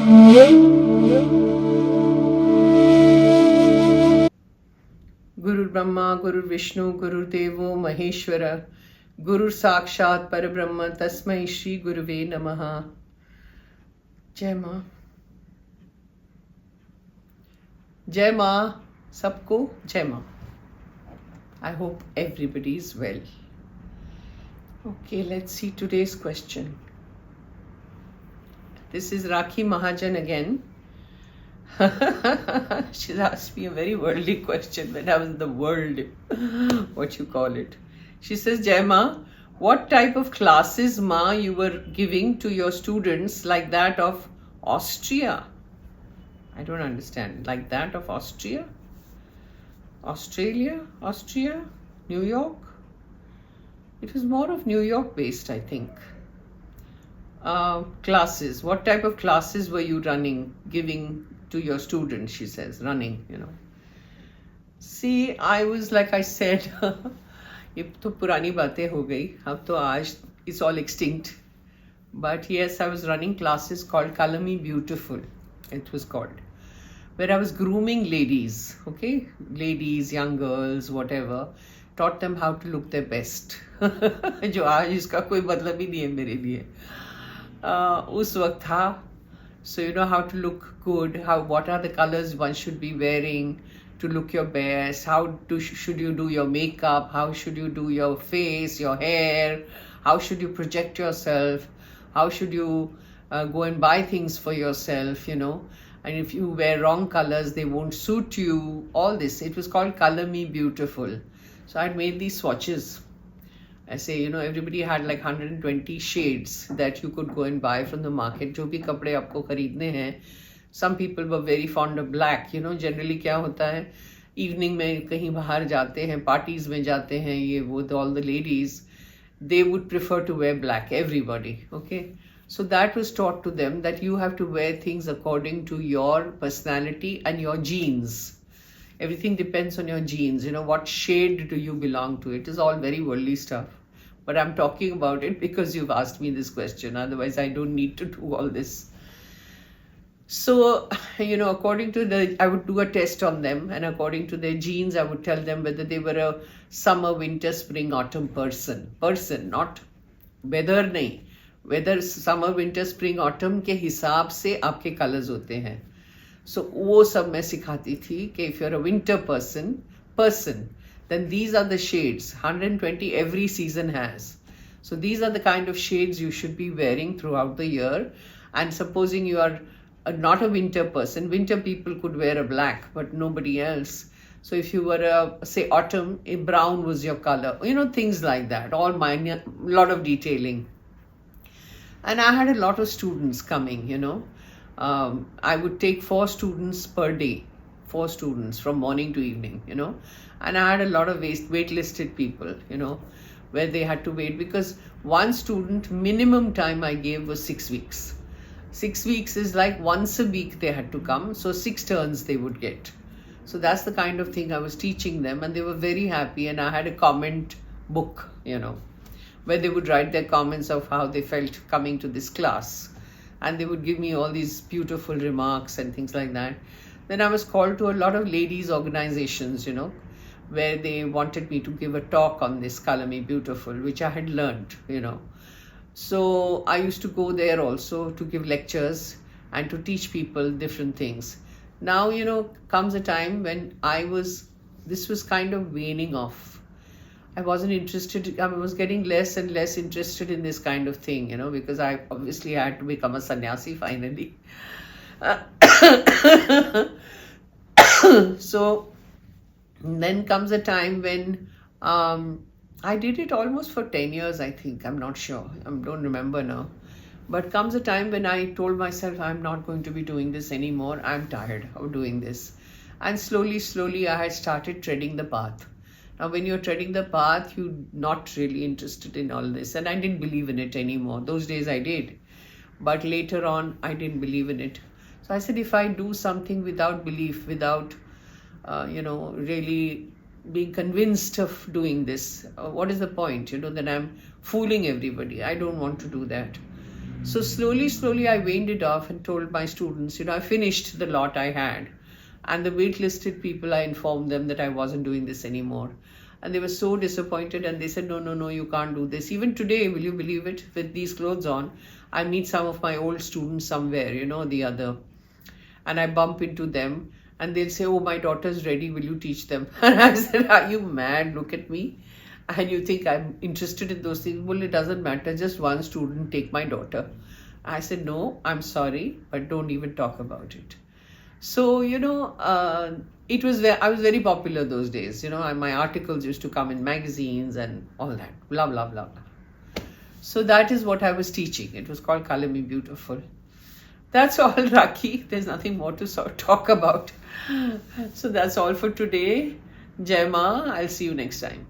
Guru Brahma, Guru Vishnu, Guru Devo Maheshwara, Guru Sakshat Parabrahma, Tasmai Shri Guruve Namaha. Jai Ma. Jai Ma. Sabko Jai Ma. I hope everybody is well. Okay, let's see today's question. This is Rakhi Mahajan again. She's asked me a very worldly question when I was in the world, what you call it. She says, Jai Ma, what type of classes, Ma, you were giving to your students like that of Austria? I don't understand. Like that of Austria? Australia? Austria? New York? It was more of New York based, I think. Classes. What type of classes were you giving to your students, she says, See, I was, like I said, ये तो पुरानी बातें हो गई, अब तो आज it's all extinct. But yes, I was running classes called Color Me Beautiful, it was called, where I was grooming ladies, okay? Ladies, young girls, whatever, taught them how to look their best. जो आज इसका कोई मतलब ही नहीं है मेरे लिए. उस वक्त था. So you know how to look good, what are the colors one should be wearing to look your best, should you do your makeup, how should you do your face, your hair, how should you project yourself, how should you go and buy things for yourself, and if you wear wrong colors, they won't suit you, all this. It was called Color Me Beautiful. So I'd made these swatches. I say, everybody had like 120 shades that you could go and buy from the market. जो भी कपड़े आपको खरीदने हैं. Some people were very fond of black. Generally क्या होता है, evening में कहीं बाहर जाते हैं, parties में जाते हैं, ये वो, all the ladies, they would prefer to wear black, everybody, okay? So that was taught to them that you have to wear things according to your personality and your genes. Everything depends on your genes. What shade do you belong to? It is all very worldly stuff. But I'm talking about it because you've asked me this question. Otherwise, I don't need to do all this. So, according to I would do a test on them. And according to their genes, I would tell them whether they were a summer, winter, spring, autumn person. Person, not weather nahi. Whether summer, winter, spring, autumn के हिसाब से आपके colors होते हैं. So वो सब मैं सिखाती थी कि if you're a winter person, then these are the shades. 120 every season has. So these are the kind of shades you should be wearing throughout the year. And supposing you are not a winter person, winter people could wear a black, but nobody else. So if you were say autumn, a brown was your color. Things like that. All minor, lot of detailing. And I had a lot of students coming, I would take 4 students per day, 4 students from morning to evening, and I had a lot of waitlisted people, where they had to wait, because one student minimum time I gave was 6 weeks. 6 weeks is like once a week they had to come, so 6 turns they would get. So that's the kind of thing I was teaching them, and they were very happy. And I had a comment book, where they would write their comments of how they felt coming to this class. And they would give me all these beautiful remarks and things like that. Then I was called to a lot of ladies' organizations, where they wanted me to give a talk on this Color Me Beautiful, which I had learned, So I used to go there also to give lectures and to teach people different things. Now, comes a time when this was kind of waning off. I wasn't interested, I was getting less and less interested in this kind of thing, because I obviously had to become a sannyasi finally. So then comes a time when I did it almost for 10 years, I think. I'm not sure. I don't remember now. But comes a time when I told myself, I'm not going to be doing this anymore. I'm tired of doing this. And slowly, I had started treading the path. Now, when you're treading the path, you're not really interested in all this. And I didn't believe in it anymore. Those days I did. But later on, I didn't believe in it. So I said, if I do something without belief, without, really being convinced of doing this, what is the point? Then I'm fooling everybody. I don't want to do that. So slowly, I waned it off and told my students, I finished the lot I had. And the waitlisted people, I informed them that I wasn't doing this anymore. And they were so disappointed and they said, no, you can't do this. Even today, will you believe it, with these clothes on, I meet some of my old students somewhere, the other. And I bump into them and they'll say, oh, my daughter's ready, will you teach them? And I said, are you mad? Look at me. And you think I'm interested in those things? Well, it doesn't matter. Just one student, take my daughter. I said, no, I'm sorry, but don't even talk about it. So, it was I was very popular those days. My articles used to come in magazines and all that, blah, blah, blah, blah. So that is what I was teaching. It was called Color Me Beautiful. That's all, Raki. There's nothing more to talk about. So that's all for today. Jai Ma, I'll see you next time.